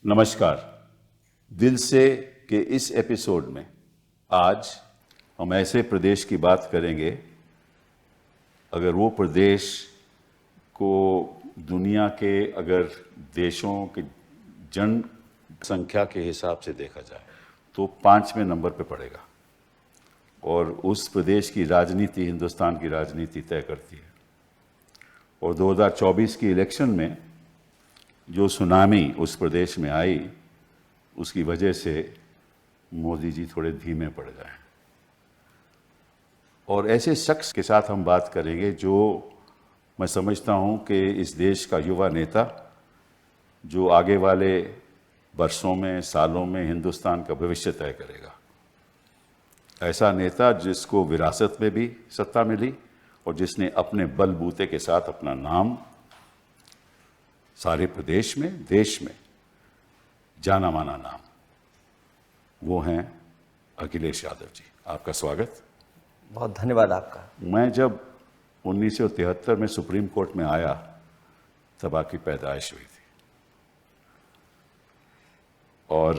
नमस्कार। दिल से के इस एपिसोड में आज हम ऐसे प्रदेश की बात करेंगे, अगर वो प्रदेश को दुनिया के अगर देशों के जनसंख्या के हिसाब से देखा जाए तो 5वें नंबर पे पड़ेगा और उस प्रदेश की राजनीति हिंदुस्तान की राजनीति तय करती है। और 2024 की इलेक्शन में जो सुनामी उस प्रदेश में आई, उसकी वजह से मोदी जी थोड़े धीमे पड़ गए। और ऐसे शख्स के साथ हम बात करेंगे जो मैं समझता हूं कि इस देश का युवा नेता, जो आगे वाले वर्षों में, सालों में हिंदुस्तान का भविष्य तय करेगा। ऐसा नेता जिसको विरासत में भी सत्ता मिली और जिसने अपने बलबूते के साथ अपना नाम सारे प्रदेश में, देश में जाना माना नाम, वो हैं अखिलेश यादव जी। आपका स्वागत। बहुत धन्यवाद आपका। मैं जब 1973 में सुप्रीम कोर्ट में आया तब आपकी पैदाइश हुई थी और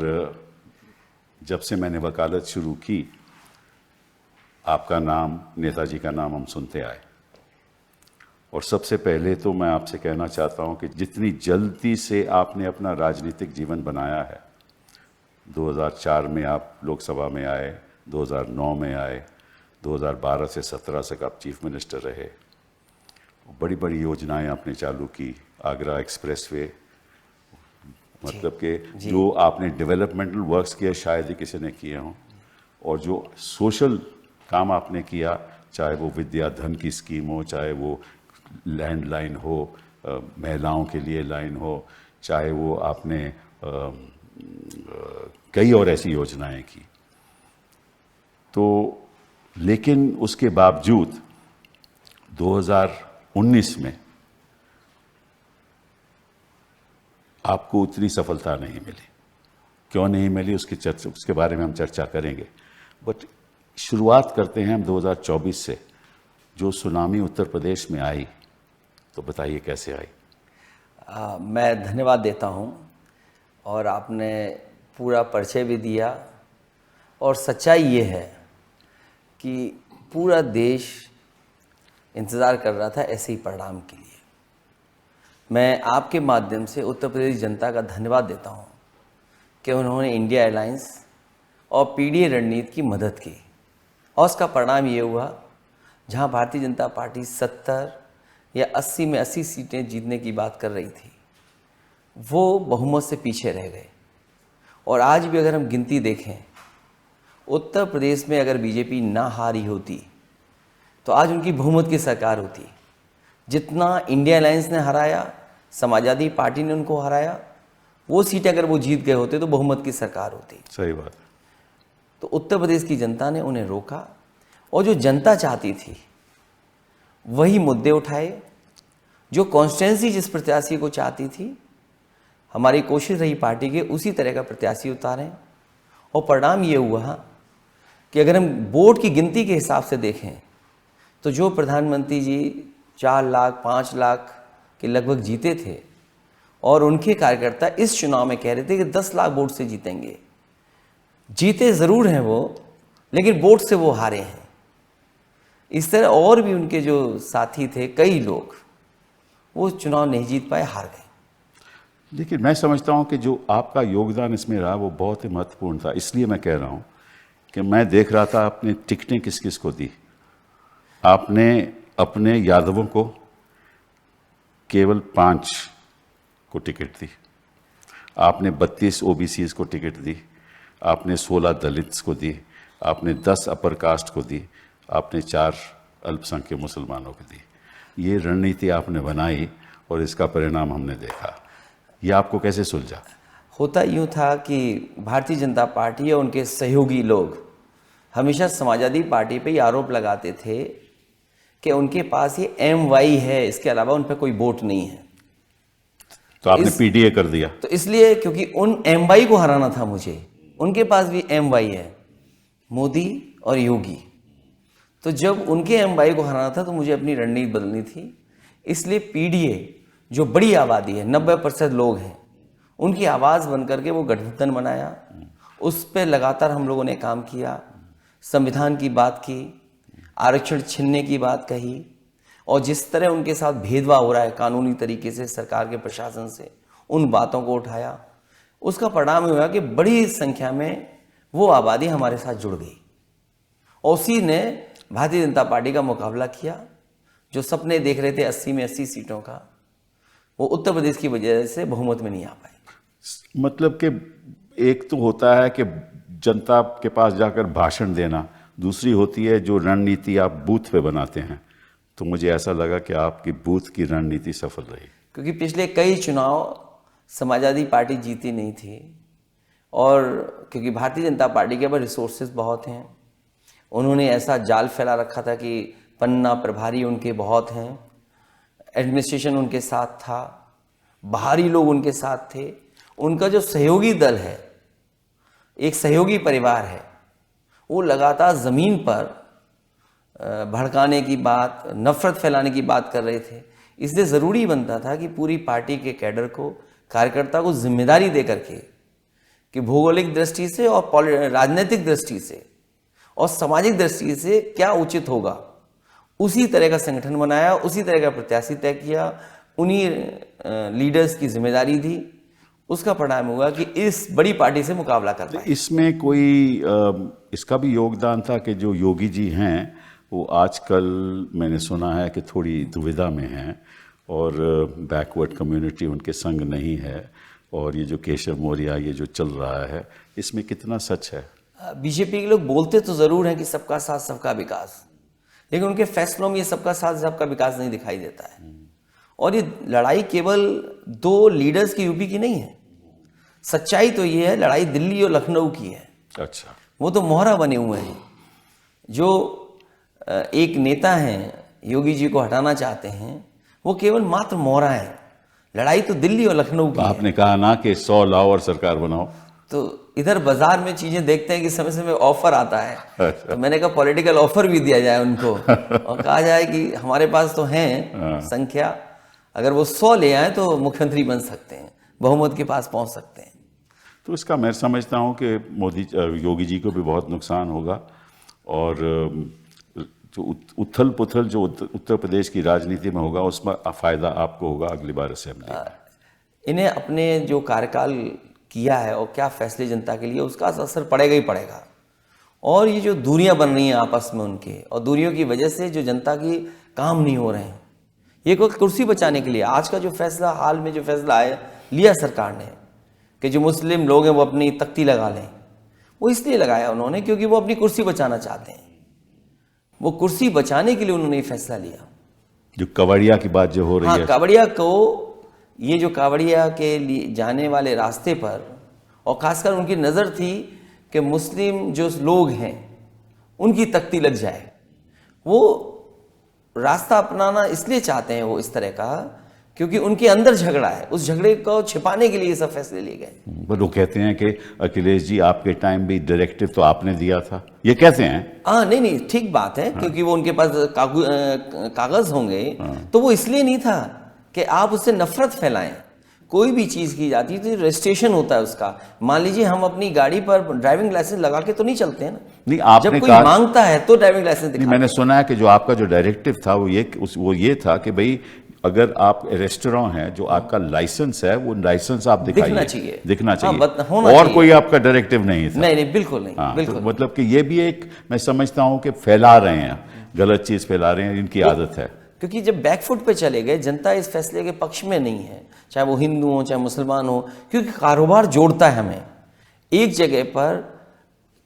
जब से मैंने वकालत शुरू की, आपका नाम, नेताजी का नाम हम सुनते आए। और सबसे पहले तो मैं आपसे कहना चाहता हूं कि जितनी जल्दी से आपने अपना राजनीतिक जीवन बनाया है, 2004 में आप लोकसभा में आए, 2009 में आए, 2012 से 17 तक आप चीफ मिनिस्टर रहे। बड़ी बड़ी योजनाएं आपने चालू की, आगरा एक्सप्रेसवे, मतलब कि जो आपने डेवलपमेंटल वर्क्स किए शायद ही किसी ने किए हों। और जो सोशल काम आपने किया, चाहे वो विद्या धन की स्कीम हो, चाहे वो लैंडलाइन हो, महिलाओं के लिए लाइन हो, चाहे वो आपने कई और ऐसी योजनाएं की। तो लेकिन उसके बावजूद 2019 में आपको उतनी सफलता नहीं मिली। क्यों नहीं मिली उसके बारे में हम चर्चा करेंगे। बट शुरुआत करते हैं हम 2024 से। जो सुनामी उत्तर प्रदेश में आई, तो बताइए कैसे आई। मैं धन्यवाद देता हूं और आपने पूरा परिचय भी दिया। और सच्चाई ये है कि पूरा देश इंतज़ार कर रहा था ऐसे ही परिणाम के लिए। मैं आपके माध्यम से उत्तर प्रदेश जनता का धन्यवाद देता हूं कि उन्होंने इंडिया अलायंस और पीडीए रणनीति की मदद की और उसका परिणाम ये हुआ, जहां भारतीय जनता पार्टी 70 या 80 में 80 सीटें जीतने की बात कर रही थी, वो बहुमत से पीछे रह गए। और आज भी अगर हम गिनती देखें, उत्तर प्रदेश में अगर बीजेपी ना हारी होती तो आज उनकी बहुमत की सरकार होती। जितना इंडिया अलायंस ने हराया, समाजवादी पार्टी ने उनको हराया, वो सीटें अगर वो जीत गए होते तो बहुमत की सरकार होती। सही बात। तो उत्तर प्रदेश की जनता ने उन्हें रोका और जो जनता चाहती थी वही मुद्दे उठाए। जो कॉन्स्टिट्यूंसी जिस प्रत्याशी को चाहती थी, हमारी कोशिश रही पार्टी के उसी तरह का प्रत्याशी उतारें। और परिणाम ये हुआ कि अगर हम वोट की गिनती के हिसाब से देखें तो जो प्रधानमंत्री जी 4 लाख 5 लाख के लगभग जीते थे और उनके कार्यकर्ता इस चुनाव में कह रहे थे कि 10 लाख वोट से जीतेंगे। जीते ज़रूर हैं वो, लेकिन वोट से वो हारे हैं। इस तरह और भी उनके जो साथी थे, कई लोग, वो चुनाव नहीं जीत पाए, हार गए। लेकिन मैं समझता हूं कि जो आपका योगदान इसमें रहा वो बहुत ही महत्वपूर्ण था। इसलिए मैं कह रहा हूं कि मैं देख रहा था आपने टिकटें किस किस को दी। आपने अपने यादवों को केवल 5 को टिकट दी, आपने 32 ओबीसीज को टिकट दी, आपने 16 दलित्स को दी, आपने 10 अपर कास्ट को दी, आपने 4 अल्पसंख्यक मुसलमानों को दी। ये रणनीति आपने बनाई और इसका परिणाम हमने देखा। ये आपको कैसे सुलझा? होता यूँ था कि भारतीय जनता पार्टी और उनके सहयोगी लोग हमेशा समाजवादी पार्टी पे ये आरोप लगाते थे कि उनके पास ये MY है, इसके अलावा उन पर कोई वोट नहीं है। तो आपने पीडीए कर दिया। तो इसलिए, क्योंकि उन MY को हराना था मुझे, उनके पास भी MY है, मोदी और योगी। तो जब उनके MY को हराना था तो मुझे अपनी रणनीति बदलनी थी। इसलिए पीडीए, जो बड़ी आबादी है, 90% लोग हैं, उनकी आवाज़ बन करके वो गठबंधन बनाया, उस पर लगातार हम लोगों ने काम किया, संविधान की बात की, आरक्षण छीनने की बात कही, और जिस तरह उनके साथ भेदभाव हो रहा है कानूनी तरीके से सरकार के प्रशासन से, उन बातों को उठाया। उसका परिणाम हुआ कि बड़ी संख्या में वो आबादी हमारे साथ जुड़ गई और उसी ने भारतीय जनता पार्टी का मुकाबला किया। जो सपने देख रहे थे 80 में 80 सीटों का, वो उत्तर प्रदेश की वजह से बहुमत में नहीं आ पाए। मतलब कि एक तो होता है कि जनता के पास जाकर भाषण देना, दूसरी होती है जो रणनीति आप बूथ पे बनाते हैं। तो मुझे ऐसा लगा कि आपकी बूथ की रणनीति सफल रही, क्योंकि पिछले कई चुनाव समाजवादी पार्टी जीती नहीं थी, और क्योंकि भारतीय जनता पार्टी के पास रिसोर्सेज बहुत हैं, उन्होंने ऐसा जाल फैला रखा था कि पन्ना प्रभारी उनके बहुत हैं, एडमिनिस्ट्रेशन उनके साथ था, बाहरी लोग उनके साथ थे। उनका जो सहयोगी दल है, एक सहयोगी परिवार है, वो लगातार ज़मीन पर भड़काने की बात, नफरत फैलाने की बात कर रहे थे। इसलिए ज़रूरी बनता था कि पूरी पार्टी के कैडर को, कार्यकर्ता को जिम्मेदारी दे करके कि भौगोलिक दृष्टि से और राजनीतिक दृष्टि से और सामाजिक दृष्टि से क्या उचित होगा, उसी तरह का संगठन बनाया, उसी तरह का प्रत्याशी तय किया, उन्हीं लीडर्स की जिम्मेदारी दी। उसका परिणाम हुआ कि इस बड़ी पार्टी से मुकाबला कर पाए। इसमें कोई इसका भी योगदान था कि जो योगी जी हैं वो आजकल मैंने सुना है कि थोड़ी दुविधा में हैं और बैकवर्ड कम्युनिटी उनके संग नहीं है, और ये जो केशव मौर्य ये जो चल रहा है, इसमें कितना सच है? बीजेपी के लोग बोलते तो ज़रूर हैं कि सबका साथ सबका विकास, लेकिन उनके फैसलों में ये सबका साथ सबका विकास नहीं दिखाई देता है। और ये लड़ाई केवल दो लीडर्स की यूपी की नहीं है, सच्चाई तो ये है लड़ाई दिल्ली और लखनऊ की है। अच्छा, वो तो मोहरा बने हुए हैं। जो एक नेता हैं, योगी जी को हटाना चाहते हैं, वो केवल मात्र मोहरा है। लड़ाई तो दिल्ली और लखनऊ की है। आपने कहा ना कि 100 लाओ और सरकार बनाओ, तो इधर बाजार में चीजें देखते हैं कि समय समय ऑफर आता है। तो मैंने कहा पॉलिटिकल ऑफर भी दिया जाए उनको और कहा जाए कि हमारे पास तो हैं संख्या, अगर वो 100 ले आए तो मुख्यमंत्री बन सकते हैं, बहुमत के पास पहुंच सकते हैं। तो इसका मैं समझता हूँ कि योगी जी को भी बहुत नुकसान होगा, और जो उथल पुथल जो उत्तर प्रदेश की राजनीति में होगा उसमें फ़ायदा आपको होगा अगली बार असेंबली में। इन्हें अपने जो कार्यकाल किया है और क्या फैसले जनता के लिए, उसका असर पड़ेगा ही पड़ेगा। और ये जो दूरियां बन रही हैं आपस में उनके, और दूरियों की वजह से जो जनता की काम नहीं हो रहे हैं, ये कोई कुर्सी बचाने के लिए आज का जो फैसला, हाल में जो फैसला आया लिया सरकार ने कि जो मुस्लिम लोग हैं वो अपनी तख्ती लगा लें, वो इसलिए लगाया उन्होंने क्योंकि वो अपनी कुर्सी बचाना चाहते हैं। वो कुर्सी बचाने के लिए उन्होंने ये फैसला लिया। जो कावड़िया की बात जो हो रही है, कावड़िया को, ये जो कावड़िया के लिए जाने वाले रास्ते पर, और खासकर उनकी नज़र थी कि मुस्लिम जो लोग हैं उनकी तख्ती लग जाए, वो रास्ता अपनाना इसलिए चाहते हैं वो इस तरह का क्योंकि उनके अंदर झगड़ा है, उस झगड़े को छिपाने के लिए ये सब फैसले लिए गए। पर वो कहते हैं कि अखिलेश जी आपके टाइम भी डायरेक्टिव तो आपने दिया था, ये कहते हैं। नहीं, ठीक बात है। क्योंकि वो उनके पास कागज होंगे, तो वो इसलिए नहीं था कि आप उससे नफरत फैलाएं। कोई भी चीज़ की जाती है तो रजिस्ट्रेशन होता है उसका। मान लीजिए हम अपनी गाड़ी पर ड्राइविंग लाइसेंस लगा के तो नहीं चलते हैं ना, नहीं आपने जब कोई मांगता है तो ड्राइविंग लाइसेंस दिखाते हैं। मैंने सुना है कि जो आपका जो डायरेक्टिव था वो ये था कि भाई अगर आप रेस्टोरेंट है, जो आपका लाइसेंस है वो लाइसेंस आप दिखाइए, दिखना चाहिए। और चाहिए। कोई आपका डायरेक्टिव नहीं था? नहीं, बिल्कुल नहीं। बिल्कुल तो मतलब कि ये भी एक मैं समझता हूँ कि फैला रहे हैं, गलत चीज़ फैला रहे हैं, इनकी आदत है। क्योंकि जब बैकफुट पे चले गए, जनता इस फैसले के पक्ष में नहीं है, चाहे वो हिंदू हो चाहे मुसलमान हो, क्योंकि कारोबार जोड़ता है हमें। एक जगह पर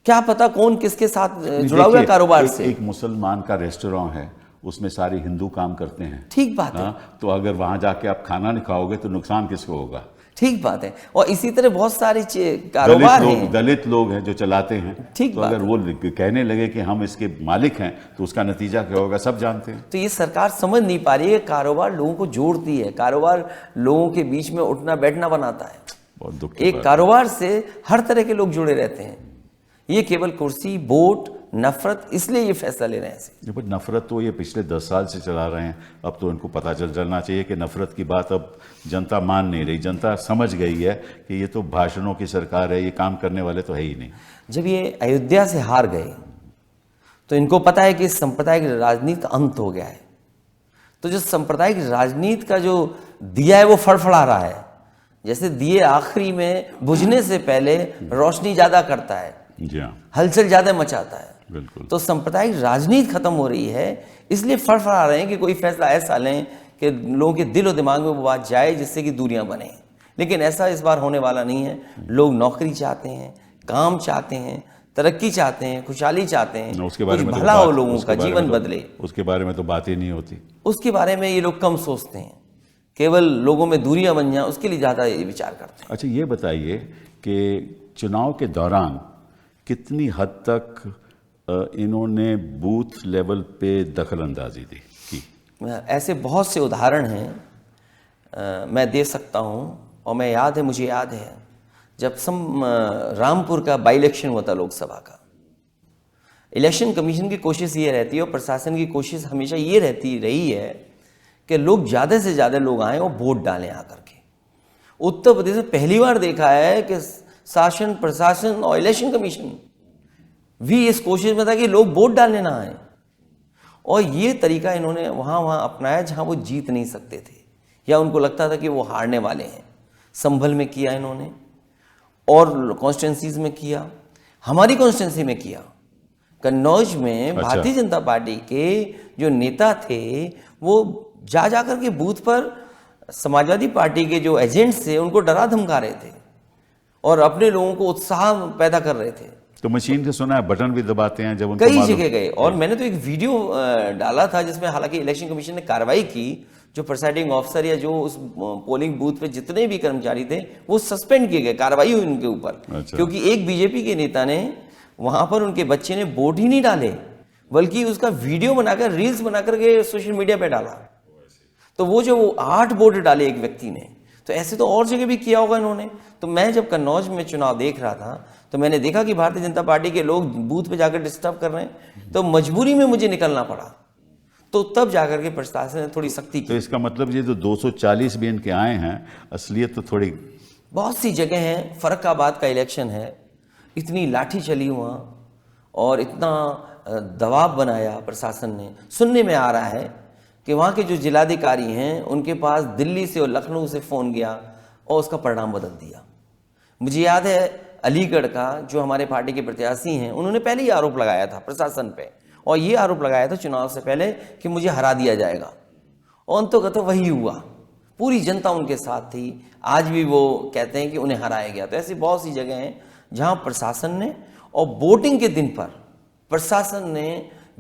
क्या पता कौन किसके साथ जुड़ा हुआ है कारोबार से। एक मुसलमान का रेस्टोरेंट है, उसमें सारे हिंदू काम करते हैं, ठीक बात है। तो अगर वहां जाके आप खाना नहीं खाओगे तो नुकसान किसको होगा? ठीक बात है। और इसी तरह बहुत सारी कारोबार हैं, दलित लोग हैं जो चलाते हैं, ठीक तो बात अगर वो कहने लगे कि हम इसके मालिक हैं तो उसका नतीजा क्या होगा सब जानते हैं। तो ये सरकार समझ नहीं पा रही है, कारोबार लोगों को जोड़ती है, कारोबार लोगों के बीच में उठना बैठना बनाता है। बहुत दुख की एक बात कारोबार से हर तरह के लोग जुड़े रहते हैं। ये केवल कुर्सी, वोट नफरत, इसलिए ये फैसला ले रहे हैं ऐसे। पर नफरत तो ये पिछले 10 साल से चला रहे हैं, अब तो इनको पता चलना चाहिए कि नफरत की बात अब जनता मान नहीं रही, जनता समझ गई है कि ये तो भाषणों की सरकार है, ये काम करने वाले तो है ही नहीं। जब ये अयोध्या से हार गए तो इनको पता है कि सांप्रदायिक राजनीति का अंत हो गया है। तो जो सांप्रदायिक राजनीति का जो दिया है वो फड़फड़ा रहा है, जैसे दिए आखिरी में बुझने से पहले रोशनी ज्यादा करता है, जी हाँ, हलचल ज्यादा मचाता है। बिल्कुल। तो सांप्रदायिक राजनीति खत्म हो रही है, इसलिए फड़फड़ा रहे हैं कि कोई फैसला ऐसा लें कि लोगों के दिल और दिमाग में वो बात जाए जिससे कि दूरियां बने। लेकिन ऐसा इस बार होने वाला नहीं है। लोग नौकरी चाहते हैं, काम चाहते हैं, तरक्की चाहते हैं, खुशहाली चाहते हैं, उसके बारे कुछ में तो भला हो, बात- लोगों उसके का बारे में जीवन तो- बदले, उसके बारे में तो बात ही नहीं होती। उसके बारे में ये लोग कम सोचते हैं। केवल लोगों में दूरियां बन जाएं उसके लिए ज़्यादा ये विचार करते हैं। अच्छा, ये बताइए कि चुनाव के दौरान कितनी हद तक इन्होंने बूथ लेवल पे दखल अंदाजी की? ऐसे बहुत से उदाहरण हैं, मैं दे सकता हूँ। और मुझे याद है जब रामपुर का बाई इलेक्शन हुआ था लोकसभा का, इलेक्शन कमीशन की कोशिश ये रहती है और प्रशासन की कोशिश हमेशा ये रही है कि लोग ज़्यादा से ज़्यादा लोग आएँ और वोट डालें आकर के। उत्तर प्रदेश में पहली बार देखा है कि शासन, प्रशासन और इलेक्शन कमीशन भी इस कोशिश में था कि लोग वोट डालने ना आए। और ये तरीका इन्होंने वहाँ अपनाया जहाँ वो जीत नहीं सकते थे या उनको लगता था कि वो हारने वाले हैं। संभल में किया इन्होंने और कॉन्स्टिट्यूंसीज में किया, हमारी कॉन्स्टिट्यूंसी में किया। कन्नौज में अच्छा। भारतीय जनता पार्टी के जो नेता थे वो जा करके बूथ पर समाजवादी पार्टी के जो एजेंट्स थे उनको डरा धमका रहे थे और अपने लोगों को उत्साह पैदा कर रहे थे। तो मशीन से सुना है बटन भी दबाते हैं जब उनको कई मालूम- जगह गए और मैंने तो एक वीडियो डाला था जिसमें हालांकि इलेक्शन कमीशन ने कार्रवाई की। जो प्रिसाइडिंग ऑफिसर या जो उस पोलिंग बूथ पे जितने भी कर्मचारी थे वो सस्पेंड किए गए, कार्रवाई हुई उनके ऊपर। अच्छा। क्योंकि एक बीजेपी के नेता ने वहां पर उनके बच्चे ने वोट ही नहीं डाले बल्कि उसका वीडियो बनाकर, रील्स बनाकर के सोशल मीडिया पे डाला। तो वो 8 वोट डाले एक व्यक्ति ने, तो ऐसे तो और जगह भी किया होगा इन्होंने। तो मैं जब कन्नौज में चुनाव देख रहा था तो मैंने देखा कि भारतीय जनता पार्टी के लोग बूथ पे जाकर डिस्टर्ब कर रहे हैं, तो मजबूरी में मुझे निकलना पड़ा। तो तब जाकर के प्रशासन ने थोड़ी सख्ती तो की। इसका मतलब ये जो 240 भी इनके आए हैं, असलियत तो थोड़ी बहुत सी जगह हैं, फर्रुखाबाद का इलेक्शन है, इतनी लाठी चली वहाँ और इतना दबाव बनाया प्रशासन ने। सुनने में आ रहा है कि वहाँ के जो जिलाधिकारी हैं उनके पास दिल्ली से और लखनऊ से फ़ोन गया और उसका परिणाम बदल दिया। मुझे याद है अलीगढ़ का जो हमारे पार्टी के प्रत्याशी हैं उन्होंने पहले ही आरोप लगाया था प्रशासन पे, और ये आरोप लगाया था चुनाव से पहले कि मुझे हरा दिया जाएगा, और अंततः वही हुआ। पूरी जनता उनके साथ थी। आज भी वो कहते हैं कि उन्हें हराया गया। तो ऐसी बहुत सी जगह हैं जहां प्रशासन ने, और वोटिंग के दिन पर प्रशासन ने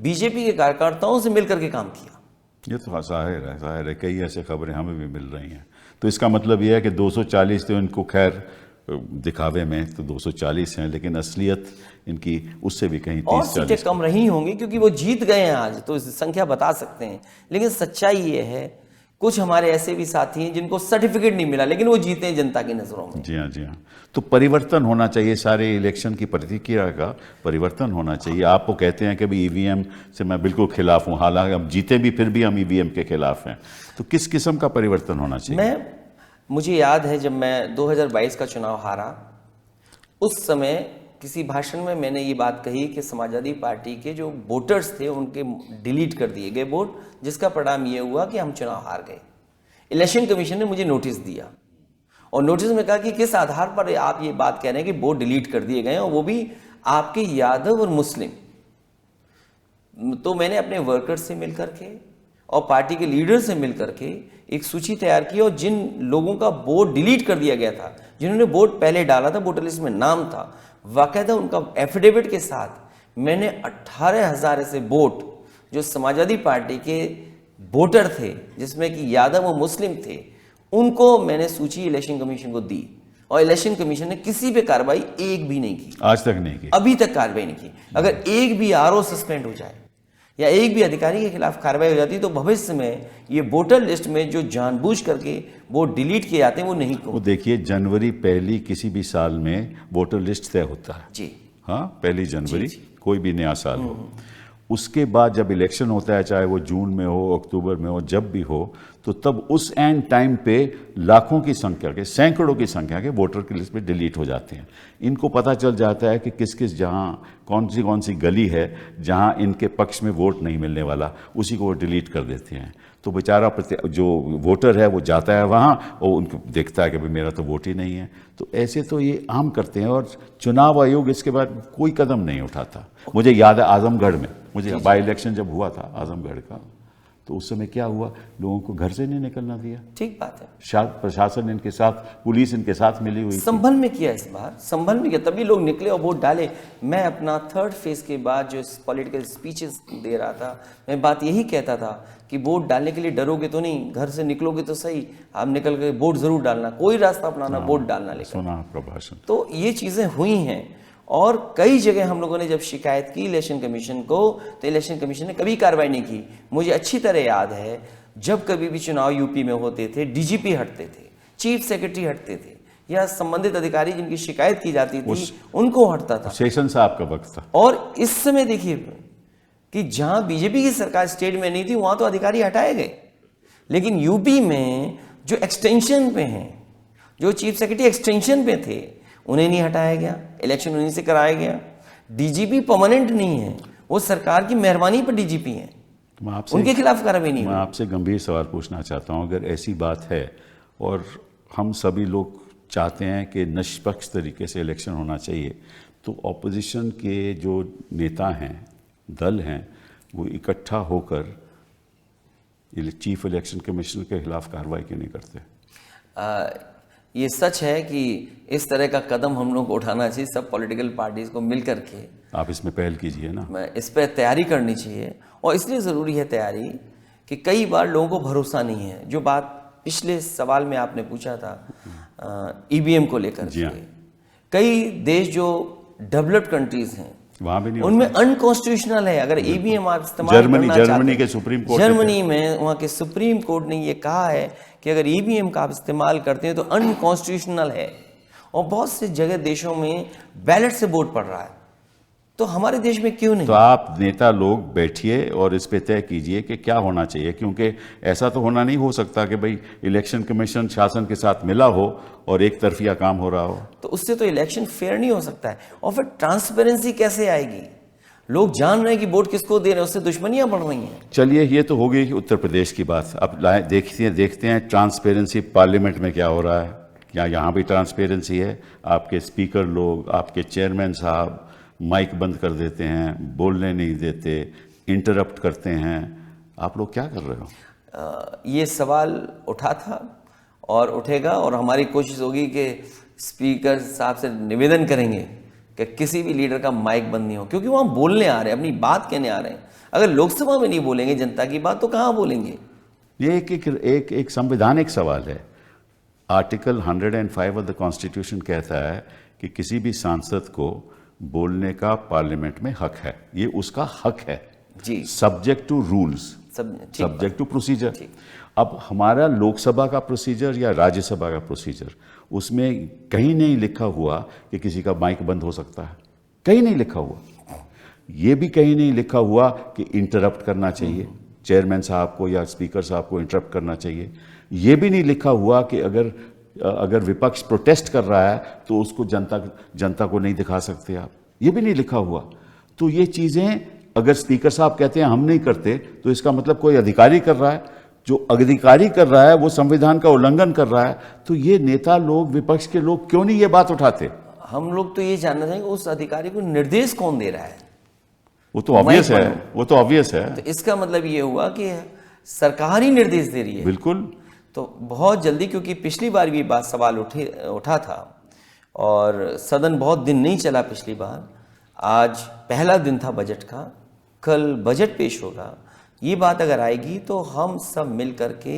बीजेपी के कार्यकर्ताओं से मिलकर के काम किया। ये तो जाहिर है कई ऐसे खबरें हमें भी मिल रही हैं। तो इसका मतलब ये है कि 240 तो इनको खैर दिखावे में तो 240 हैं, लेकिन असलियत इनकी उससे भी कहीं और 30-40 सीटें कम रही होंगी क्योंकि वो जीत गए हैं आज, तो संख्या बता सकते हैं। लेकिन सच्चाई ये है कुछ हमारे ऐसे भी साथी हैं जिनको सर्टिफिकेट नहीं मिला लेकिन वो जीते हैं जनता की नजरों में। जी हाँ, जी हाँ। तो परिवर्तन होना चाहिए, सारे इलेक्शन की प्रतिक्रिया का परिवर्तन होना चाहिए। आप वो कहते हैं कि अभी ईवीएम से मैं बिल्कुल खिलाफ हूँ, हालांकि हम जीते भी फिर भी हम ईवीएम के खिलाफ हैं। तो किस किस्म का परिवर्तन होना चाहिए? मुझे याद है जब मैं 2022 का चुनाव हारा, उस समय किसी भाषण में मैंने ये बात कही कि समाजवादी पार्टी के जो वोटर्स थे उनके डिलीट कर दिए गए वोट, जिसका परिणाम ये हुआ कि हम चुनाव हार गए। इलेक्शन कमीशन ने मुझे नोटिस दिया और नोटिस में कहा कि किस आधार पर आप ये बात कह रहे हैं कि वोट डिलीट कर दिए गए और वो भी आपके यादव और मुस्लिम। तो मैंने अपने वर्कर्स से मिलकर के और पार्टी के लीडर से मिलकर के एक सूची तैयार की और जिन लोगों का वोट डिलीट कर दिया गया था, जिन्होंने वोट पहले डाला था, वोटर लिस्ट में नाम था, वाकायदा उनका एफिडेविट के साथ मैंने 18,000 ऐसे वोट जो समाजवादी पार्टी के वोटर थे जिसमें कि यादव और मुस्लिम थे, उनको मैंने सूची इलेक्शन कमीशन को दी और इलेक्शन कमीशन ने किसी पे कार्रवाई एक भी नहीं की, आज तक नहीं की, अभी तक कार्रवाई नहीं की। अगर एक भी आरओ सस्पेंड हो जाए या एक भी अधिकारी के खिलाफ कार्रवाई हो जाती तो भविष्य में ये वोटर लिस्ट में जो जानबूझ करके वोट डिलीट किए जाते हैं वो नहीं वो देखिए जनवरी पहली किसी भी साल में वोटर लिस्ट तय होता है। जी हाँ, 1 जनवरी कोई भी नया साल हो, उसके बाद जब इलेक्शन होता है, चाहे वो जून में हो, अक्टूबर में हो, जब भी हो, तो तब उस एंड टाइम पे लाखों की संख्या के, सैकड़ों की संख्या के वोटर की लिस्ट में डिलीट हो जाते हैं। इनको पता चल जाता है कि किस किस जहाँ कौन सी गली है जहाँ इनके पक्ष में वोट नहीं मिलने वाला, उसी को वो डिलीट कर देते हैं। तो बेचारा जो वोटर है वो जाता है वहाँ और उनको देखता है कि भाई मेरा तो वोट ही नहीं है। तो ऐसे तो ये आम करते हैं और चुनाव आयोग इसके बाद कोई कदम नहीं उठाता। मुझे याद है आजमगढ़ में, मुझे बाई इलेक्शन जब हुआ था आजमगढ़ का, तो उस समय क्या हुआ, लोगों को घर से नहीं निकलना दिया। ठीक बात है। प्रशासन इनके साथ, पुलिस इनके साथ मिली हुई थी। संभल में किया इस बार, संभल में किया, तभी लोग निकले और वोट डाले। मैं अपना थर्ड फेज के बाद जो पॉलिटिकल स्पीचेस दे रहा था, मैं बात यही कहता था कि वोट डालने के लिए डरोगे तो नहीं, घर से निकलोगे तो सही, आप निकल के वोट जरूर डालना, कोई रास्ता अपनाना, वोट डालना। लेकिन सुना प्रभाषण, तो ये चीजें हुई हैं और कई जगह हम लोगों ने जब शिकायत की इलेक्शन कमीशन को, तो इलेक्शन कमीशन ने कभी कार्रवाई नहीं की। मुझे अच्छी तरह याद है जब कभी भी चुनाव यूपी में होते थे, डीजीपी हटते थे, चीफ सेक्रेटरी हटते थे, या संबंधित अधिकारी जिनकी शिकायत की जाती थी उनको हटता था। सेशन साहब का वक्त था। और इस समय देखिए कि जहां बीजेपी की सरकार स्टेट में नहीं थी वहां तो अधिकारी हटाए गए, लेकिन यूपी में जो एक्सटेंशन पे हैं, जो चीफ सेक्रेटरी एक्सटेंशन पे थे, उन्हें नहीं हटाया गया, इलेक्शन उन्हीं से कराया गया। डीजीपी परमानेंट नहीं है, वो सरकार की मेहरबानी पर डीजीपी हैं, उनके खिलाफ कार्रवाई नहीं। मैं आपसे गंभीर सवाल पूछना चाहता हूं, अगर ऐसी बात है और हम सभी लोग चाहते हैं कि निष्पक्ष तरीके से इलेक्शन होना चाहिए, तो ऑपोजिशन के जो नेता हैं, दल हैं, वो इकट्ठा होकर चीफ इलेक्शन कमिश्नर के खिलाफ कार्रवाई क्यों नहीं करते? ये सच है कि इस तरह का कदम हम लोग को उठाना चाहिए, सब पॉलिटिकल पार्टीज को मिल करके। आप इसमें पहल कीजिए ना। मैं इस पर तैयारी करनी चाहिए, और इसलिए ज़रूरी है तैयारी कि कई बार लोगों को भरोसा नहीं है। जो बात पिछले सवाल में आपने पूछा था ईवीएम को लेकर के, कई देश जो डेवलप्ड कंट्रीज हैं वहां भी नहीं, उनमें अनकॉन्स्टिट्यूशनल है। अगर ईवीएम आप इस्तेमाल करना चाहते हैं, जर्मनी के सुप्रीम कोर्ट, जर्मनी में वहाँ के सुप्रीम कोर्ट ने ये कहा है कि अगर ईवीएम का आप इस्तेमाल करते हैं तो अनकॉन्स्टिट्यूशनल है, और बहुत से जगह देशों में बैलेट से वोट पड़ रहा है, तो हमारे देश में क्यों नहीं? तो आप नेता लोग बैठिए और इस पे तय कीजिए कि क्या होना चाहिए, क्योंकि ऐसा तो होना नहीं हो सकता कि भाई इलेक्शन कमीशन शासन के साथ मिला हो और एक तरफिया काम हो रहा हो। तो उससे तो इलेक्शन फेयर नहीं हो सकता है, और फिर ट्रांसपेरेंसी कैसे आएगी? लोग जान रहे हैं कि वोट किसको दे रहे हैं, उससे दुश्मनियां बढ़ रही हैं। चलिए, ये तो हो गई उत्तर प्रदेश की बात। अब देखते हैं ट्रांसपेरेंसी पार्लियामेंट में क्या हो रहा है। क्या यहाँ भी ट्रांसपेरेंसी है? आपके स्पीकर लोग, आपके चेयरमैन साहब माइक बंद कर देते हैं, बोलने नहीं देते, इंटरप्ट करते हैं। आप लोग क्या कर रहे हो? ये सवाल उठा था और उठेगा, और हमारी कोशिश होगी कि स्पीकर साहब से निवेदन करेंगे कि किसी भी लीडर का माइक बंद नहीं हो, क्योंकि वहाँ बोलने आ रहे हैं, अपनी बात कहने आ रहे हैं। अगर लोकसभा में नहीं बोलेंगे जनता की बात, तो कहाँ बोलेंगे? ये एक संवैधानिक सवाल है। आर्टिकल 105 ऑफ द कॉन्स्टिट्यूशन कहता है कि किसी भी सांसद को बोलने का पार्लियामेंट में हक है। ये उसका हक है जी, subject to rules, subject to procedure. अब हमारा लोकसभा का प्रोसीजर या राज्यसभा का प्रोसीजर, उसमें कहीं नहीं लिखा हुआ कि किसी का माइक बंद हो सकता है, कहीं नहीं लिखा हुआ। ये भी कहीं नहीं लिखा हुआ कि इंटरप्ट करना चाहिए, चेयरमैन साहब को या स्पीकर साहब को इंटरप्ट करना चाहिए। ये भी नहीं लिखा हुआ कि अगर विपक्ष प्रोटेस्ट कर रहा है तो उसको जनता को नहीं दिखा सकते आप, ये भी नहीं लिखा हुआ। तो ये चीज़ें अगर स्पीकर साहब कहते हैं हम नहीं करते, तो इसका मतलब कोई अधिकारी कर रहा है। जो अधिकारी कर रहा है वो संविधान का उल्लंघन कर रहा है। तो ये नेता लोग, विपक्ष के लोग क्यों नहीं ये बात उठाते? हम लोग तो ये जानना चाहेंगे उस अधिकारी को निर्देश कौन दे रहा है। वो तो ऑब्वियस है, वो तो ऑब्वियस है। तो इसका मतलब ये हुआ कि सरकार ही निर्देश दे रही है। बिल्कुल। तो बहुत जल्दी, क्योंकि पिछली बार भी बात सवाल उठा था और सदन बहुत दिन नहीं चला पिछली बार। आज पहला दिन था बजट का, कल बजट पेश होगा। ये बात अगर आएगी तो हम सब मिल करके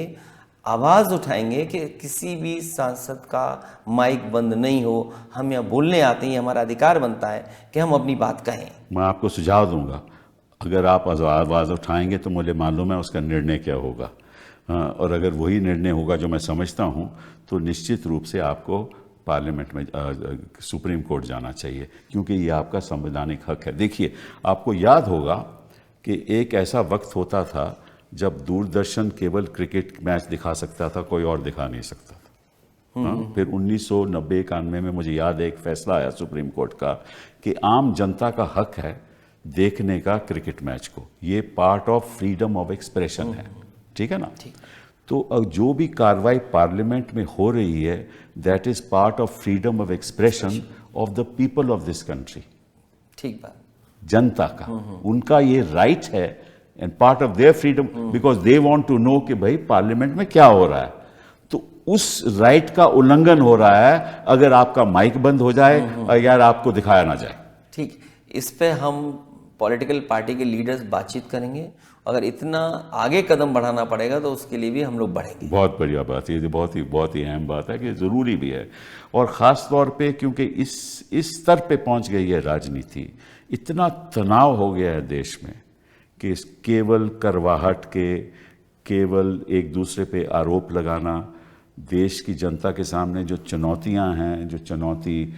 आवाज़ उठाएंगे कि किसी भी सांसद का माइक बंद नहीं हो। हम यहाँ बोलने आते हैं, हमारा अधिकार बनता है कि हम अपनी बात कहें। मैं आपको सुझाव दूंगा, अगर आप आवाज़ उठाएंगे तो मुझे मालूम है उसका निर्णय क्या होगा। और अगर वही निर्णय होगा जो मैं समझता हूँ, तो निश्चित रूप से आपको पार्लियामेंट में सुप्रीम कोर्ट जाना चाहिए, क्योंकि ये आपका संवैधानिक हक है। देखिए, आपको याद होगा कि एक ऐसा वक्त होता था जब दूरदर्शन केवल क्रिकेट मैच दिखा सकता था, कोई और दिखा नहीं सकता था। हाँ? फिर 1990-91 में मुझे याद है एक फैसला आया सुप्रीम कोर्ट का कि आम जनता का हक है देखने का क्रिकेट मैच को, ये part of freedom of expression है। ठीक है ना? तो अब जो भी कार्रवाई पार्लियामेंट में हो रही है, that is part of freedom of expression of the people of this country. ठीक बात। जनता का, उनका ये राइट है and part of their freedom, because they want to know कि भाई पार्लियामेंट में क्या हो रहा है। तो उस राइट का उल्लंघन हो रहा है अगर आपका माइक बंद हो जाए और यार आपको दिखाया ना जाए। ठीक, इस पे हम पॉलिटिकल पार्टी के लीडर्स बातचीत करेंगे। अगर इतना आगे कदम बढ़ाना पड़ेगा तो उसके लिए भी हम लोग बढ़ेंगे। बहुत बढ़िया बात है, ये बहुत ही अहम बात है कि ज़रूरी भी है, और ख़ास तौर पे क्योंकि इस स्तर पे पहुंच गई है राजनीति, इतना तनाव हो गया है देश में कि केवल करवाहट के, केवल एक दूसरे पे आरोप लगाना, देश की जनता के सामने जो चुनौतियां हैं, जो चुनौती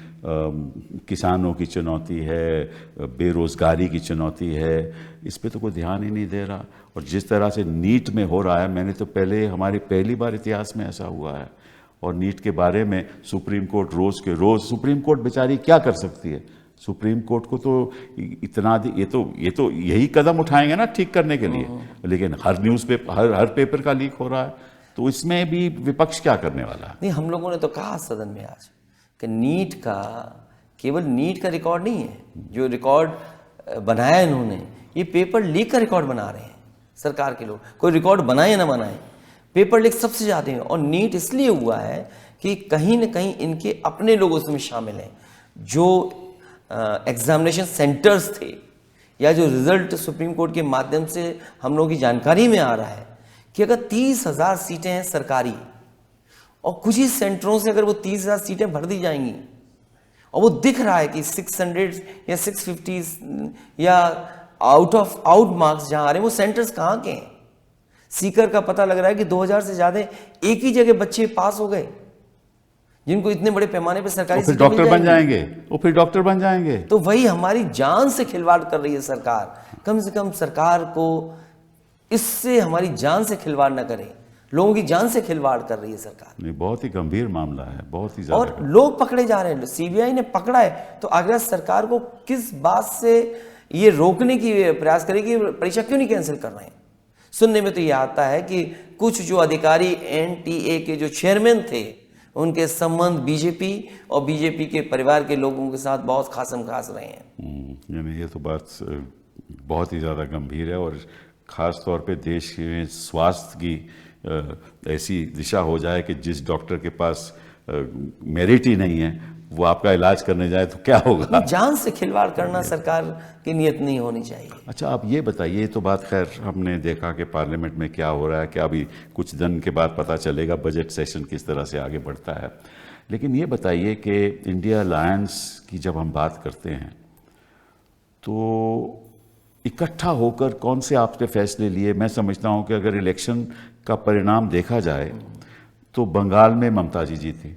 किसानों की चुनौती है, बेरोज़गारी की चुनौती है, इस पे तो कोई ध्यान ही नहीं दे रहा। और जिस तरह से नीट में हो रहा है, मैंने तो पहली बार इतिहास में ऐसा हुआ है, और नीट के बारे में सुप्रीम कोर्ट रोज़ के रोज़, सुप्रीम कोर्ट बेचारी क्या कर सकती है? सुप्रीम कोर्ट को तो इतना ये तो यही कदम उठाएंगे ना ठीक करने के लिए, लेकिन हर न्यूज़ पेपर, हर पेपर का लीक हो रहा है, तो इसमें भी विपक्ष क्या करने वाला है? नहीं, हम लोगों ने तो कहा सदन में आज कि नीट का, केवल नीट का रिकॉर्ड नहीं है, जो रिकॉर्ड बनाया इन्होंने, ये पेपर लीक का रिकॉर्ड बना रहे हैं सरकार के लोग। कोई रिकॉर्ड बनाए या ना बनाए, पेपर लीक सबसे ज़्यादा है। और नीट इसलिए हुआ है कि कहीं ना कहीं इनके अपने लोग उसमें शामिल हैं। जो एग्जामिनेशन सेंटर्स थे या जो रिजल्ट सुप्रीम कोर्ट के माध्यम से हम लोगों की जानकारी में आ रहा है कि अगर 30,000 सीटें हैं सरकारी, और कुछ ही सेंटरों से अगर वो 30,000 सीटें भर दी जाएंगी, और वो दिख रहा है कि 600 या 650 या आउट मार्क्स जहां आ रहे हैं, वो सेंटर्स कहाँ के हैं? सीकर का पता लग रहा है कि 2000 से ज्यादा एक ही जगह बच्चे पास हो गए, जिनको इतने बड़े पैमाने पर सरकारी फिर डॉक्टर बन जाएंगे, वो फिर डॉक्टर बन जाएंगे। तो वही हमारी जान से खिलवाड़ कर रही है सरकार। कम से कम सरकार को इससे हमारी जान से खिलवाड़ न करे, लोगों की जान से खिलवाड़ कर रही है सरकार। नहीं, बहुत ही गंभीर मामला है, बहुत ही ज्यादा। और लोग पकड़े जा रहे हैं, सीबीआई ने पकड़ा है, तो आगरा सरकार को किस बात से ये रोकने की प्रयास करेगी, परीक्षा क्यों नहीं कैंसिल कर रहे हैं? सुनने में तो ये आता है कि कुछ जो अधिकारी एनटीए के जो चेयरमैन थे, उनके संबंध बीजेपी और बीजेपी के परिवार के लोगों के साथ बहुत खासम खास रहे हैं। यानी ये तो बात बहुत ही ज़्यादा गंभीर है, और ख़ास तौर पे देश में स्वास्थ्य की ऐसी दिशा हो जाए कि जिस डॉक्टर के पास मेरिट ही नहीं है वो आपका इलाज करने जाए तो क्या होगा? जान से खिलवाड़ करना सरकार की नीयत नहीं होनी चाहिए। अच्छा, आप ये बताइए, तो बात खैर हमने देखा कि पार्लियामेंट में क्या हो रहा है, क्या अभी कुछ दिन के बाद पता चलेगा बजट सेशन किस तरह से आगे बढ़ता है, लेकिन ये बताइए कि इंडिया अलायंस की जब हम बात करते हैं तो इकट्ठा होकर कौन से आपने फैसले लिए? मैं समझता हूँ कि अगर इलेक्शन का परिणाम देखा जाए तो बंगाल में ममता जी जीती,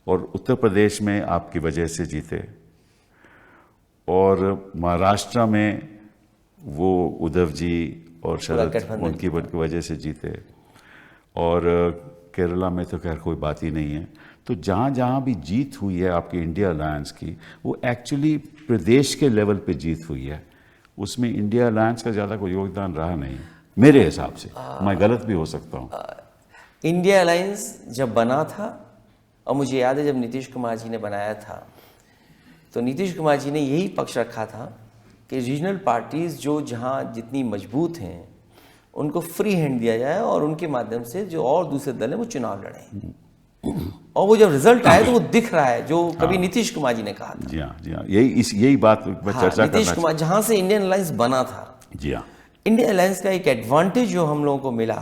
और उत्तर प्रदेश में आपकी वजह से जीते, और महाराष्ट्र में वो उद्धव जी और शरद उनकी वजह से जीते, और केरला में तो खैर कोई बात ही नहीं है। तो जहाँ जहाँ भी जीत हुई है आपकी इंडिया अलायंस की, वो एक्चुअली प्रदेश के लेवल पे जीत हुई है, उसमें इंडिया अलायंस का ज़्यादा कोई योगदान रहा नहीं मेरे हिसाब से। मैं गलत भी हो सकता हूँ। इंडिया अलायंस जब बना था, और मुझे याद है जब नीतीश कुमार जी ने बनाया था, तो नीतीश कुमार जी ने यही पक्ष रखा था कि रीजनल पार्टीज़ जो जहाँ जितनी मजबूत हैं उनको फ्री हैंड दिया जाए, और उनके माध्यम से जो और दूसरे दल हैं वो चुनाव लड़ें। और वो जब रिजल्ट आया तो वो दिख रहा है, जो कभी नीतीश कुमार जी ने कहा था। जी हाँ, यही बात मैं चर्चा नीतीश कुमार, जहाँ से इंडियन अलायंस बना था। जी हाँ, इंडियन अलायंस का एक एडवांटेज जो हम लोगों को मिला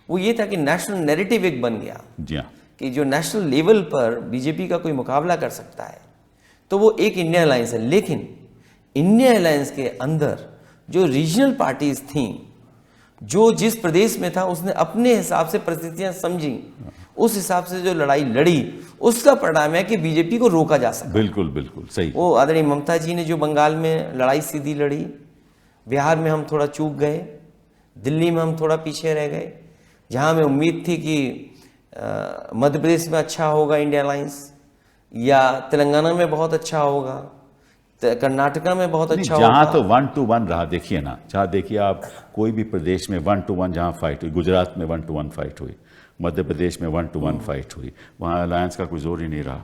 वो ये था कि नेशनल नैरेटिव एक बन गया। जी हाँ, कि जो नेशनल लेवल पर बीजेपी का कोई मुकाबला कर सकता है तो वो एक इंडियन अलायंस है। लेकिन इंडियन अलायंस के अंदर जो रीजनल पार्टीज थीं, जो जिस प्रदेश में था उसने अपने हिसाब से परिस्थितियां समझी, उस हिसाब से जो लड़ाई लड़ी उसका परिणाम है कि बीजेपी को रोका जा सका। बिल्कुल बिल्कुल सही। वो आदरणीय ममता जी ने जो बंगाल में लड़ाई सीधी लड़ी, बिहार में हम थोड़ा चूक गए, दिल्ली में हम थोड़ा पीछे रह गए। जहां हमें उम्मीद थी कि मध्य प्रदेश में अच्छा होगा इंडिया अलायंस, या तेलंगाना में बहुत अच्छा होगा, कर्नाटका में बहुत अच्छा होगा। जहां तो 1 to 1 रहा, देखिए ना, जहां देखिए आप कोई भी प्रदेश में 1 to 1 जहां फाइट हुई, गुजरात में 1 to 1 फाइट हुई, मध्य प्रदेश में 1 to 1 फाइट हुई, वहां अलायंस का कोई जोर ही नहीं रहा,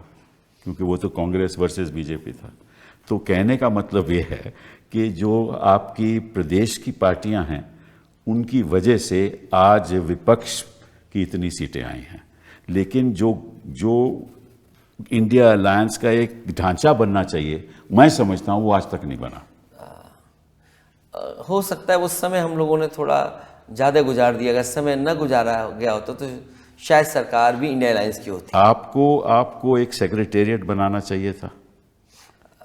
क्योंकि वो तो कांग्रेस वर्सेस बीजेपी था। तो कहने का मतलब ये है कि जो आपकी प्रदेश की पार्टियां हैं उनकी वजह से आज विपक्ष की इतनी सीटें आई हैं, लेकिन जो इंडिया अलायंस का एक ढांचा बनना चाहिए, मैं समझता हूं वो आज तक नहीं बना। हो सकता है उस समय हम लोगों ने थोड़ा ज़्यादा गुजार दिया, अगर समय न गुजारा गया होता तो शायद सरकार भी इंडिया अलायंस की होती। आपको एक सेक्रेटेरिएट बनाना चाहिए था,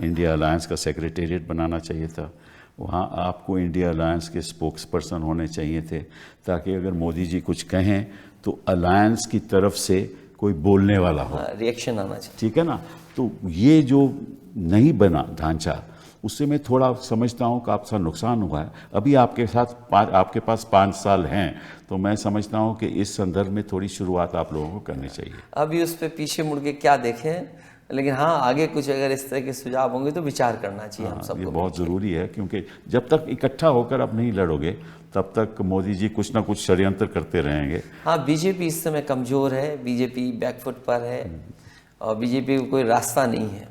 इंडिया अलायंस का सेक्रेटेरिएट बनाना चाहिए था। वहाँ आपको इंडिया अलायंस के स्पोक्स पर्सन होने चाहिए थे, ताकि अगर मोदी जी कुछ कहें तो अलायंस की तरफ से कोई बोलने वाला हो, रिएक्शन आना चाहिए। ठीक है ना। तो ये जो नहीं बना ढांचा, उससे मैं थोड़ा समझता हूँ कि आपका नुकसान हुआ है। अभी आपके पास 5 साल हैं, तो मैं समझता हूँ कि इस संदर्भ में थोड़ी शुरुआत आप लोगों को करनी चाहिए। अभी उस पर पीछे मुड़ के क्या देखें, लेकिन हाँ आगे कुछ अगर इस तरह के सुझाव होंगे तो विचार करना चाहिए हम सबको। ये बहुत ज़रूरी है, क्योंकि जब तक इकट्ठा होकर आप नहीं लड़ोगे तब तक मोदी जी कुछ ना कुछ षड्यंत्र करते रहेंगे। हाँ, बीजेपी इस समय कमज़ोर है, बीजेपी बैकफुट पर है और बीजेपी को कोई रास्ता नहीं है।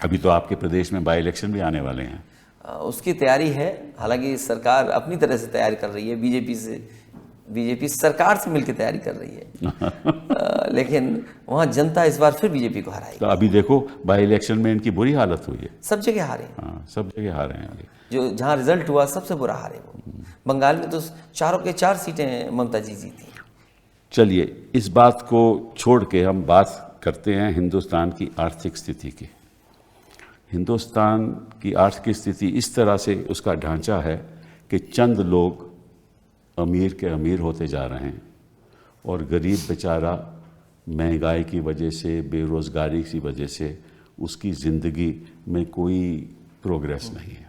अभी तो आपके प्रदेश में बाई इलेक्शन भी आने वाले हैं। उसकी तैयारी है, हालांकि सरकार अपनी तरह से तैयारी कर रही है, बीजेपी सरकार से मिलकर तैयारी कर रही है। लेकिन वहाँ जनता इस बार फिर बीजेपी को हराएगी। तो अभी देखो बाई इलेक्शन में इनकी बुरी हालत हुई है, सब जगह हारे। हाँ, सब जगह हारे हैं अभी। जो जहाँ रिजल्ट हुआ सबसे बुरा हारे वो। बंगाल में तो 4 के 4 सीटें ममता जी जीती। चलिए इस बात को छोड़ के हम बात करते हैं हिंदुस्तान की आर्थिक स्थिति की। हिंदुस्तान की आर्थिक स्थिति इस तरह से उसका ढांचा है कि चंद लोग अमीर के अमीर होते जा रहे हैं और गरीब बेचारा महंगाई की वजह से, बेरोज़गारी की वजह से उसकी ज़िंदगी में कोई प्रोग्रेस नहीं है।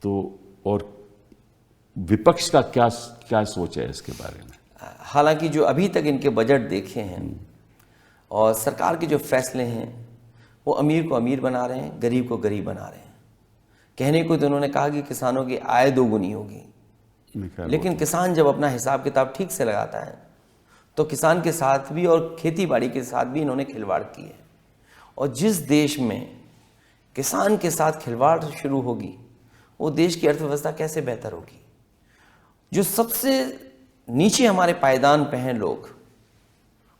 तो और विपक्ष का क्या सोच है इसके बारे में? हालांकि जो अभी तक इनके बजट देखे हैं और सरकार के जो फैसले हैं वो अमीर को अमीर बना रहे हैं, गरीब को गरीब बना रहे हैं। कहने को तो उन्होंने कहा कि किसानों की आय दोगुनी होगी, लेकिन किसान जब अपना हिसाब किताब ठीक से लगाता है तो किसान के साथ भी और खेती बाड़ी के साथ भी इन्होंने खिलवाड़ की है। और जिस देश में किसान के साथ खिलवाड़ शुरू होगी वो देश की अर्थव्यवस्था कैसे बेहतर होगी। जो सबसे नीचे हमारे पायदान पे हैं लोग,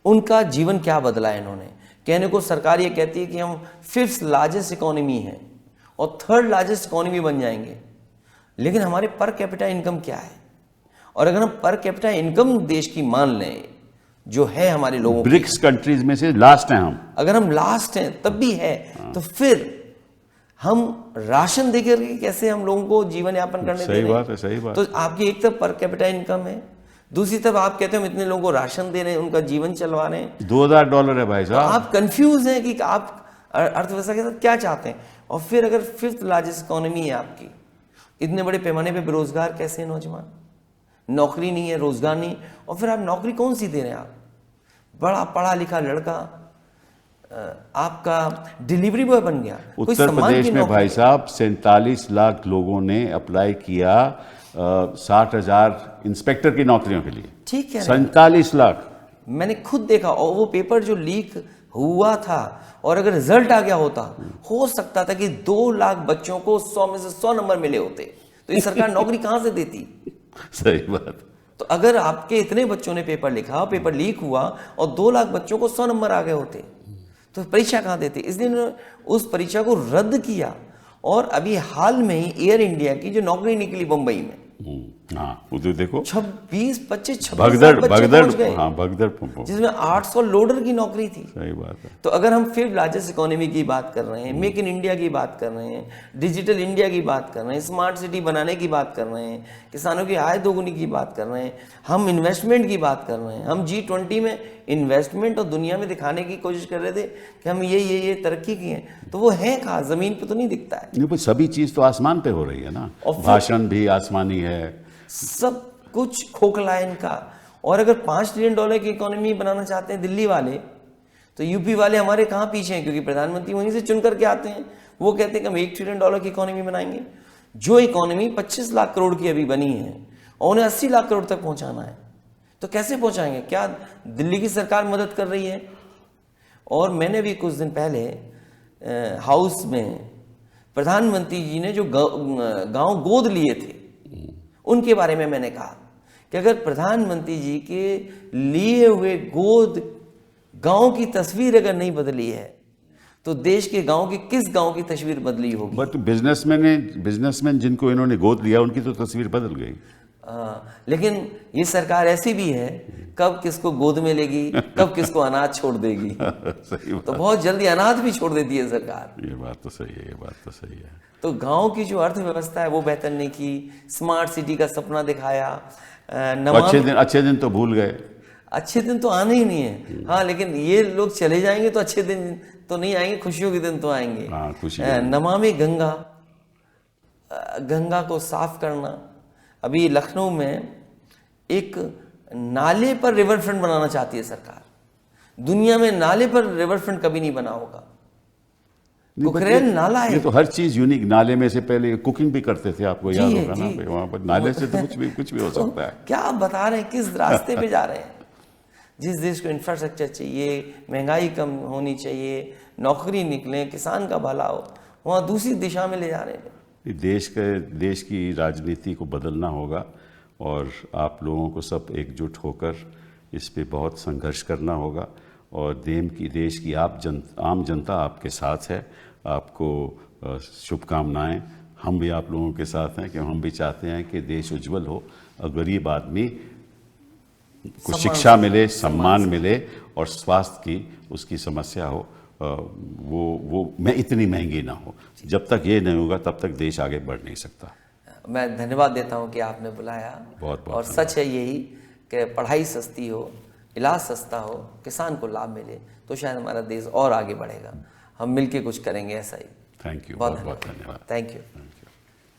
उनका जीवन क्या बदला है इन्होंने। कहने को सरकार ये कहती है कि हम 5th लार्जेस्ट इकोनॉमी हैं और 3rd लार्जेस्ट इकोनॉमी बन जाएंगे, लेकिन हमारे पर कैपिटा इनकम क्या है? और अगर हम पर कैपिटा इनकम देश की मान लें जो है हमारे लोगों की, ब्रिक्स कंट्रीज में से लास्ट हैं हम, अगर हम लास्ट हैं तब भी है, तो फिर हम राशन देकर कैसे हम लोगों को जीवन यापन करने सही बात है, सही बात। तो आपकी एक तरफ पर कैपिटा इनकम है, दूसरी तरफ आप कहते हैं हम इतने लोगों को राशन दे रहे हैं, उनका जीवन चलवा रहे हैं। $2000 है भाई साहब। आप कंफ्यूज हैं कि आप अर्थव्यवस्था के साथ क्या चाहते हैं। और फिर अगर 5th लार्जेस्ट इकोनॉमी है आपकी, इतने बड़े पैमाने पे बेरोजगार कैसे हैं नौजवान, नौकरी नहीं है, रोजगार नहीं, और फिर आप नौकरी कौन सी दे रहे हैं? आप बड़ा पढ़ा लिखा लड़का आपका डिलीवरी बॉय बन गया। उत्तर प्रदेश में भाई साहब 47 लाख लोगों ने अप्लाई किया 60,000 इंस्पेक्टर की नौकरियों के लिए। ठीक है, 47 लाख मैंने खुद देखा। और वो पेपर जो लीक हुआ था और अगर रिजल्ट आ गया होता, हो सकता था कि 2 लाख बच्चों को 100 में से 100 नंबर मिले होते। तो ये सरकार नौकरी कहां से देती? सही बात। तो अगर आपके इतने बच्चों ने पेपर लिखा, पेपर लीक हुआ और 2 लाख बच्चों को 100 नंबर आ गए होते, तो परीक्षा कहां देते? इसलिए उन्होंने उस परीक्षा को रद्द किया। और अभी हाल में ही एयर इंडिया की जो नौकरी निकली मुंबई में, हाँ उधर देखो 26 26 भगदड़ बच्चे भगदड़ पहुंच गए, हाँ भगदड़ पंपों। जिसमें 800 लोडर की नौकरी थी। सही बात है। तो अगर हम फिर लार्जेस्ट इकोनॉमी की बात कर रहे हैं, मेक इन इंडिया की बात कर रहे हैं, डिजिटल इंडिया की बात कर रहे हैं, स्मार्ट सिटी बनाने की बात कर रहे हैं, किसानों की आय दोगुनी की बात कर रहे हैं, हम इन्वेस्टमेंट की बात कर रहे हैं, हम G20 में इन्वेस्टमेंट और दुनिया में दिखाने की कोशिश कर रहे थे कि हम ये तरक्की की हैं, तो वो है कहाँ, जमीन पे तो नहीं दिखता है। नहीं, पर सभी चीज तो आसमान पे हो रही है ना, और फिर- भाषण भी आसमानी है, सब कुछ खोखला है इनका। और अगर $5 ट्रिलियन की इकोनॉमी बनाना चाहते हैं दिल्ली वाले, तो यूपी वाले हमारे कहाँ पीछे हैं, क्योंकि प्रधानमंत्री वहीं से चुन करके आते हैं। वो कहते हैं कि हम $1 ट्रिलियन की इकोनॉमी बनाएंगे। जो इकोनॉमी 25 लाख करोड़ की अभी बनी है और उन्हें 80 लाख करोड़ तक पहुंचाना है, तो कैसे पहुंचाएंगे? क्या दिल्ली की सरकार मदद कर रही है? और मैंने भी कुछ दिन पहले हाउस में प्रधानमंत्री जी ने जो गांव गोद लिए थे उनके बारे में मैंने कहा कि अगर प्रधानमंत्री जी के लिए हुए गोद गांव की तस्वीर अगर नहीं बदली है, तो देश के गांव की किस गांव की तस्वीर बदली होगी? बट बिजनेसमैन जिनको इन्होंने गोद लिया उनकी तो तस्वीर बदल गई। लेकिन ये सरकार ऐसी भी है, कब किसको गोद में लेगी, कब किसको अनाथ छोड़ देगी। सही बात। तो बहुत जल्दी अनाथ भी छोड़ देती है सरकार। ये बात तो सही है, ये बात तो सही है। तो गांव की जो अर्थव्यवस्था है वो बेहतर नहीं की, स्मार्ट सिटी का सपना दिखाया, अच्छे दिन तो भूल गए। अच्छे दिन तो आने ही नहीं है। हाँ, लेकिन ये लोग चले जाएंगे तो अच्छे दिन तो नहीं आएंगे, खुशियों के दिन तो आएंगे। हाँ, खुशी। नमामि गंगा, गंगा को साफ करना। अभी लखनऊ में एक नाले पर रिवर फ्रंट बनाना चाहती है सरकार। दुनिया में नाले पर रिवर फ्रंट कभी नहीं बना होगा। कुकरेल नाला है। ये तो हर चीज यूनिक। नाले में से पहले कुकिंग भी करते थे, आपको याद होगा ना, जी। वहां पर नाले से तो कुछ भी हो सकता है। क्या आप बता रहे हैं, किस रास्ते पे जा रहे हैं? जिस देश को इंफ्रास्ट्रक्चर चाहिए, महंगाई कम होनी चाहिए, नौकरी निकले, किसान का भला हो, वहाँ दूसरी दिशा में ले जा रहे हैं। देश की राजनीति को बदलना होगा और आप लोगों को सब एकजुट होकर इस पे बहुत संघर्ष करना होगा। और देश की आम जनता आपके साथ है। आपको शुभकामनाएं। हम भी आप लोगों के साथ हैं कि हम भी चाहते हैं कि देश उज्जवल हो और गरीब आदमी को शिक्षा मिले, सम्मान मिले और स्वास्थ्य की उसकी समस्या हो वो मैं इतनी महंगी ना हो। जब तक ये नहीं होगा तब तक देश आगे बढ़ नहीं सकता। मैं धन्यवाद देता हूँ कि आपने बुलाया। बहुत और सच है यही कि पढ़ाई सस्ती हो, इलाज सस्ता हो, किसान को लाभ मिले, तो शायद हमारा देश और आगे बढ़ेगा। हम मिलके कुछ करेंगे ऐसा ही। थैंक यू, बहुत बहुत धन्यवाद। Thank you.